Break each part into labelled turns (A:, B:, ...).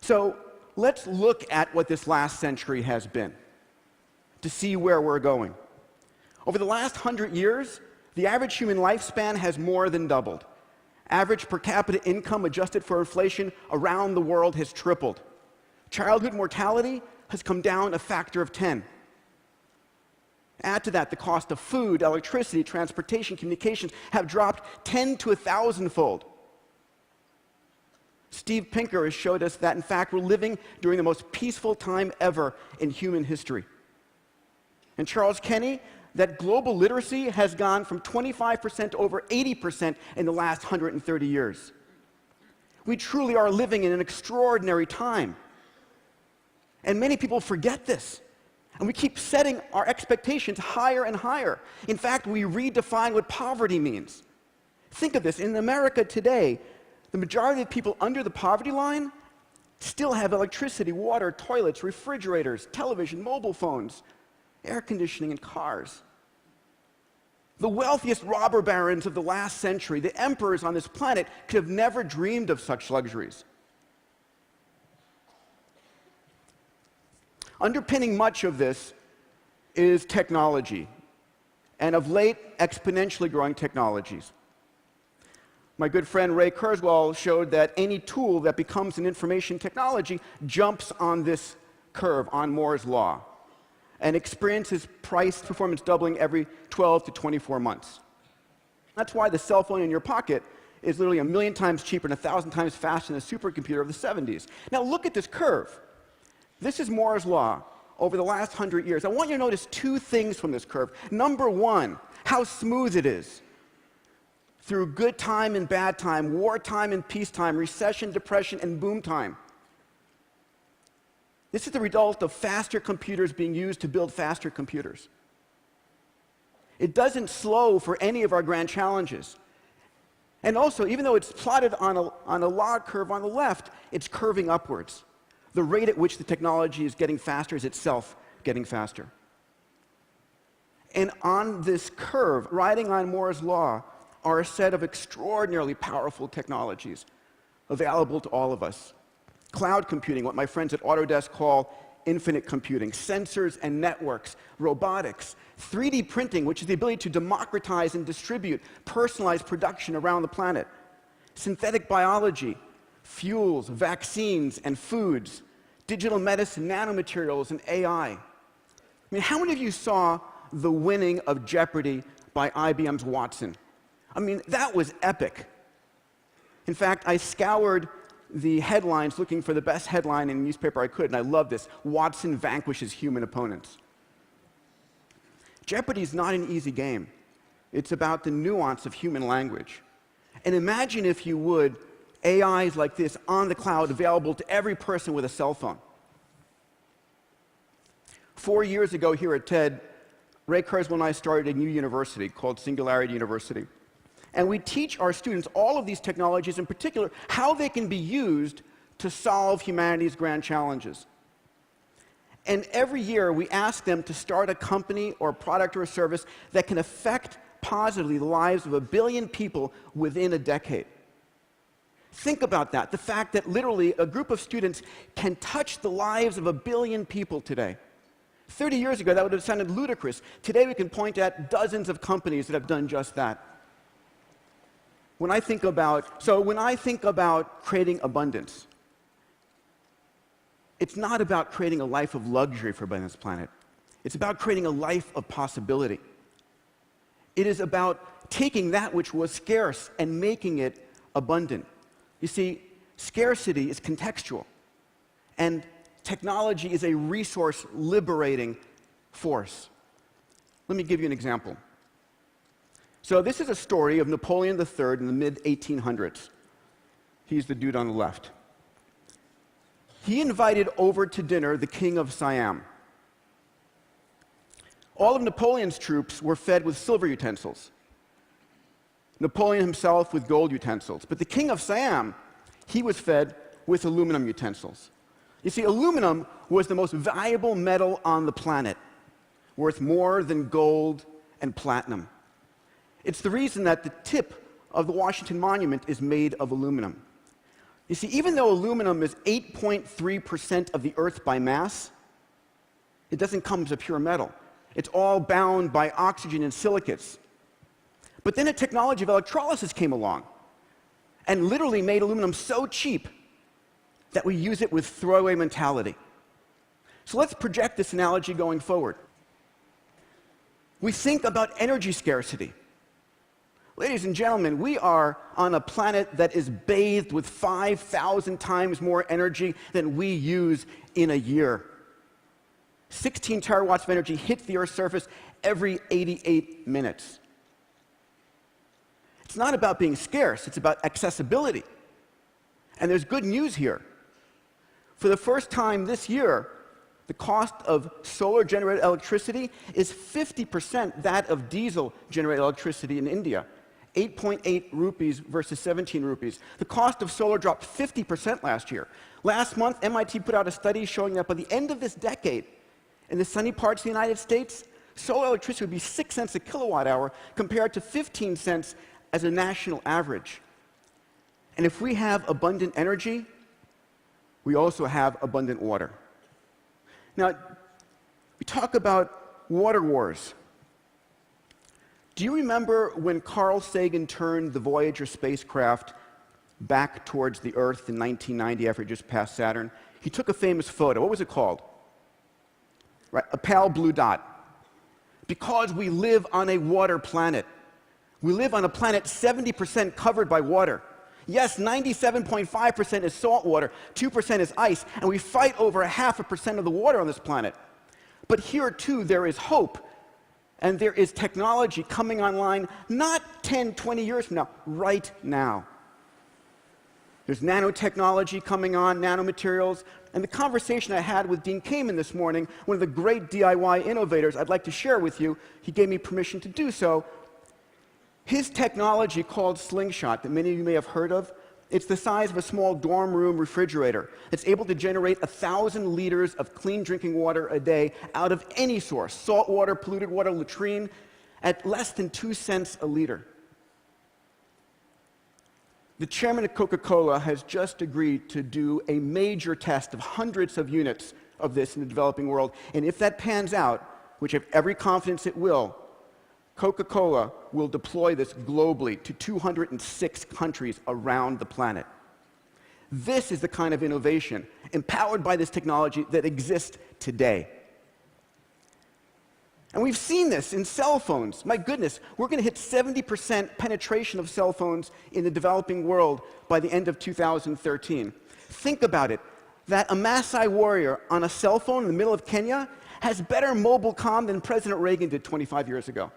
A: So let's look at what this last century has been to see where we're going. Over the last 100 years, the average human lifespan has more than doubled. Average per capita income adjusted for inflation around the world has tripled. Childhood mortality has come down a factor of 10. Add to that the cost of food, electricity, transportation, communications have dropped 10 to 1,000-fold. Steve Pinker has showed us that, in fact, we're living during the most peaceful time ever in human history. And Charles Kenny, that global literacy has gone from 25% to over 80% in the last 130 years. We truly are living in an extraordinary time. And many people forget this. And we keep setting our expectations higher and higher. In fact, we redefine what poverty means. Think of this. In America today, the majority of people under the poverty line still have electricity, water, toilets, refrigerators, television, mobile phones, air conditioning, and cars. The wealthiest robber barons of the last century, the emperors on this planet, could have never dreamed of such luxuries. Underpinning much of this is technology, and of late, exponentially growing technologies. My good friend Ray Kurzweil showed that any tool that becomes an information technology jumps on this curve, on Moore's law, and experiences price performance doubling every 12 to 24 months. That's why the cell phone in your pocket is literally 1,000,000 times cheaper and 1,000 times faster than the supercomputer of the 70s. Now look at this curve. This is Moore's law over the last 100 years. I want you to notice two things from this curve. Number one, how smooth it is. Through good time and bad time, wartime and peacetime, recession, depression, and boom time. This is the result of faster computers being used to build faster computers. It doesn't slow for any of our grand challenges. And also, even though it's plotted on a log curve on the left, it's curving upwards. The rate at which the technology is getting faster is itself getting faster. And on this curve, riding on Moore's law, are a set of extraordinarily powerful technologies available to all of us. Cloud computing, what my friends at Autodesk call infinite computing, sensors and networks, robotics, 3D printing, which is the ability to democratize and distribute personalized production around the planet, synthetic biology, fuels, vaccines, and foods, digital medicine, nanomaterials, and AI. I mean, how many of you saw the winning of Jeopardy by IBM's Watson? I mean, that was epic. In fact, I scoured the headlines looking for the best headline in a newspaper I could, and I love this: Watson vanquishes human opponents. Jeopardy is not an easy game. It's about the nuance of human language. And imagine, if you would, AIs like this on the cloud available to every person with a cell phone. 4 years ago here at TED, Ray Kurzweil and I started a new university called Singularity University. And we teach our students all of these technologies, in particular, how they can be used to solve humanity's grand challenges. And every year, we ask them to start a company or a product or a service that can affect positively the lives of 1 billion people within a decade. Think about that, the fact that literally a group of students can touch the lives of 1 billion people today. 30 years ago, that would have sounded ludicrous. Today, we can point at dozens of companies that have done just that. When I think about creating abundance, it's not about creating a life of luxury for this planet. It's about creating a life of possibility. It is about taking that which was scarce and making it abundant. You see, scarcity is contextual, and technology is a resource-liberating force. Let me give you an example. So this is a story of Napoleon III in the mid-1800s. He's the dude on the left. He invited over to dinner the king of Siam. All of Napoleon's troops were fed with silver utensils. Napoleon himself with gold utensils. But the king of Siam, he was fed with aluminum utensils. You see, aluminum was the most valuable metal on the planet, worth more than gold and platinum. It's the reason that the tip of the Washington Monument is made of aluminum. You see, even though aluminum is 8.3% of the Earth by mass, it doesn't come as a pure metal. It's all bound by oxygen and silicates. But then a technology of electrolysis came along and literally made aluminum so cheap that we use it with throwaway mentality. So let's project this analogy going forward. We think about energy scarcity. Ladies and gentlemen, we are on a planet that is bathed with 5,000 times more energy than we use in a year. 16 terawatts of energy hits the Earth's surface every 88 minutes. It's not about being scarce, it's about accessibility. And there's good news here. For the first time this year, the cost of solar-generated electricity is 50% that of diesel-generated electricity in India. 8.8 rupees versus 17 rupees. The cost of solar dropped 50% last year. Last month, MIT put out a study showing that by the end of this decade, in the sunny parts of the United States, solar electricity would be 6 cents a kilowatt hour compared to 15 cents as a national average. And if we have abundant energy, we also have abundant water. Now, we talk about water wars. Do you remember when Carl Sagan turned the Voyager spacecraft back towards the Earth in 1990 after it just passed Saturn? He took a famous photo. What was it called? Right, a pale blue dot. Because we live on a water planet. We live on a planet 70% covered by water. Yes, 97.5% is salt water, 2% is ice, and we fight over 0.5% of the water on this planet. But here, too, there is hope. And there is technology coming online not 10, 20 years from now, right now. There's nanotechnology coming on, nanomaterials. And the conversation I had with Dean Kamen this morning, one of the great DIY innovators I'd like to share with you, he gave me permission to do so. His technology called Slingshot, that many of you may have heard of, it's the size of a small dorm room refrigerator. It's able to generate 1,000 liters of clean drinking water a day out of any source, salt water, polluted water, latrine, at less than 2 cents a liter. The chairman of Coca-Cola has just agreed to do a major test of hundreds of units of this in the developing world. And if that pans out, which I have every confidence it will, Coca-Cola will deploy this globally to 206 countries around the planet. This is the kind of innovation, empowered by this technology, that exists today. And we've seen this in cell phones. My goodness, we're going to hit 70% penetration of cell phones in the developing world by the end of 2013. Think about it, that a Maasai warrior on a cell phone in the middle of Kenya has better mobile comm than President Reagan did 25 years ago.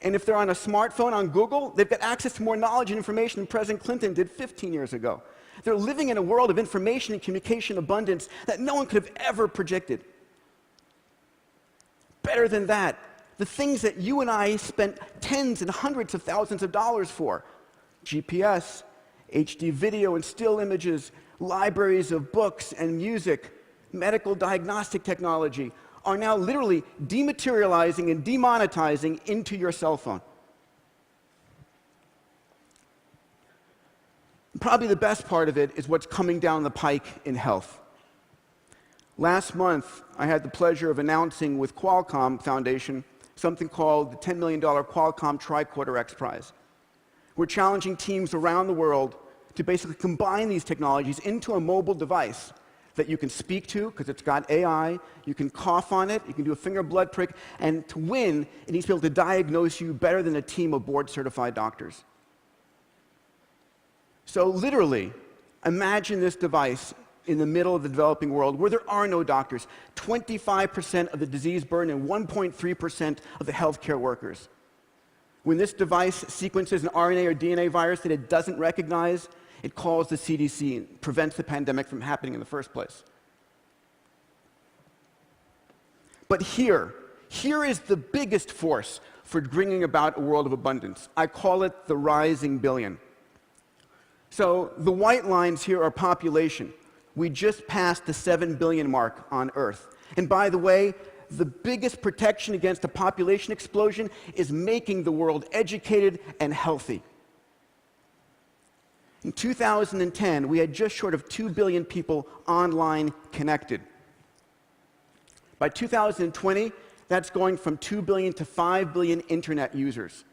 A: And if they're on a smartphone on Google, they've got access to more knowledge and information than President Clinton did 15 years ago. They're living in a world of information and communication abundance that no one could have ever predicted. Better than that, the things that you and I spent tens and hundreds of thousands of dollars for, GPS, HD video and still images, libraries of books and music, medical diagnostic technology, are now literally dematerializing and demonetizing into your cell phone. Probably the best part of it is what's coming down the pike in health. Last month, I had the pleasure of announcing with Qualcomm Foundation something called the $10 million Qualcomm Tricorder X Prize. We're challenging teams around the world to basically combine these technologies into a mobile device that you can speak to, because it's got AI, you can cough on it, you can do a finger blood prick, and to win, it needs to be able to diagnose you better than a team of board-certified doctors. So literally, imagine this device in the middle of the developing world where there are no doctors, 25% of the disease burden and 1.3% of the healthcare workers. When this device sequences an RNA or DNA virus that it doesn't recognize, it calls the CDC and prevents the pandemic from happening in the first place. But here is the biggest force for bringing about a world of abundance. I call it the rising billion. So the white lines here are population. We just passed the 7 billion mark on Earth. And by the way, the biggest protection against a population explosion is making the world educated and healthy. In 2010, we had just short of 2 billion people online connected. By 2020, that's going from 2 billion to 5 billion internet users.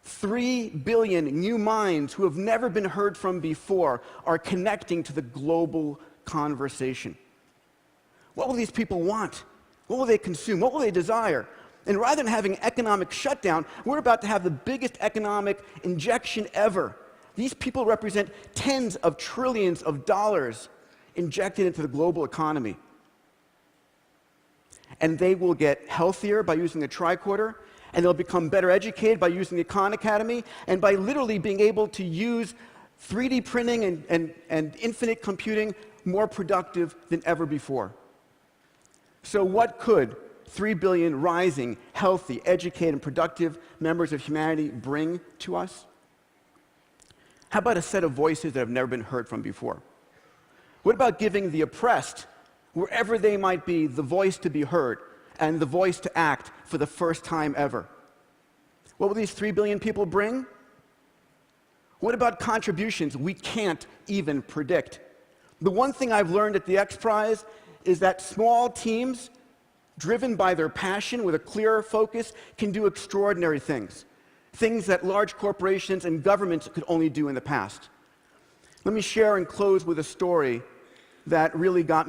A: 3 billion new minds who have never been heard from before are connecting to the global conversation. What will these people want? What will they consume? What will they desire? And rather than having economic shutdown, we're about to have the biggest economic injection ever. These people represent tens of trillions of dollars injected into the global economy. And they will get healthier by using the tricorder, and they'll become better educated by using the Khan Academy, and by literally being able to use 3D printing and infinite computing more productive than ever before. So what could 3 billion rising, healthy, educated, and productive members of humanity bring to us? How about a set of voices that have never been heard from before? What about giving the oppressed, wherever they might be, the voice to be heard and the voice to act for the first time ever? What will these 3 billion people bring? What about contributions we can't even predict? The one thing I've learned at the X Prize is that small teams, driven by their passion with a clear focus, can do extraordinary things. Things that large corporations and governments could only do in the past. Let me share and close with a story that really got me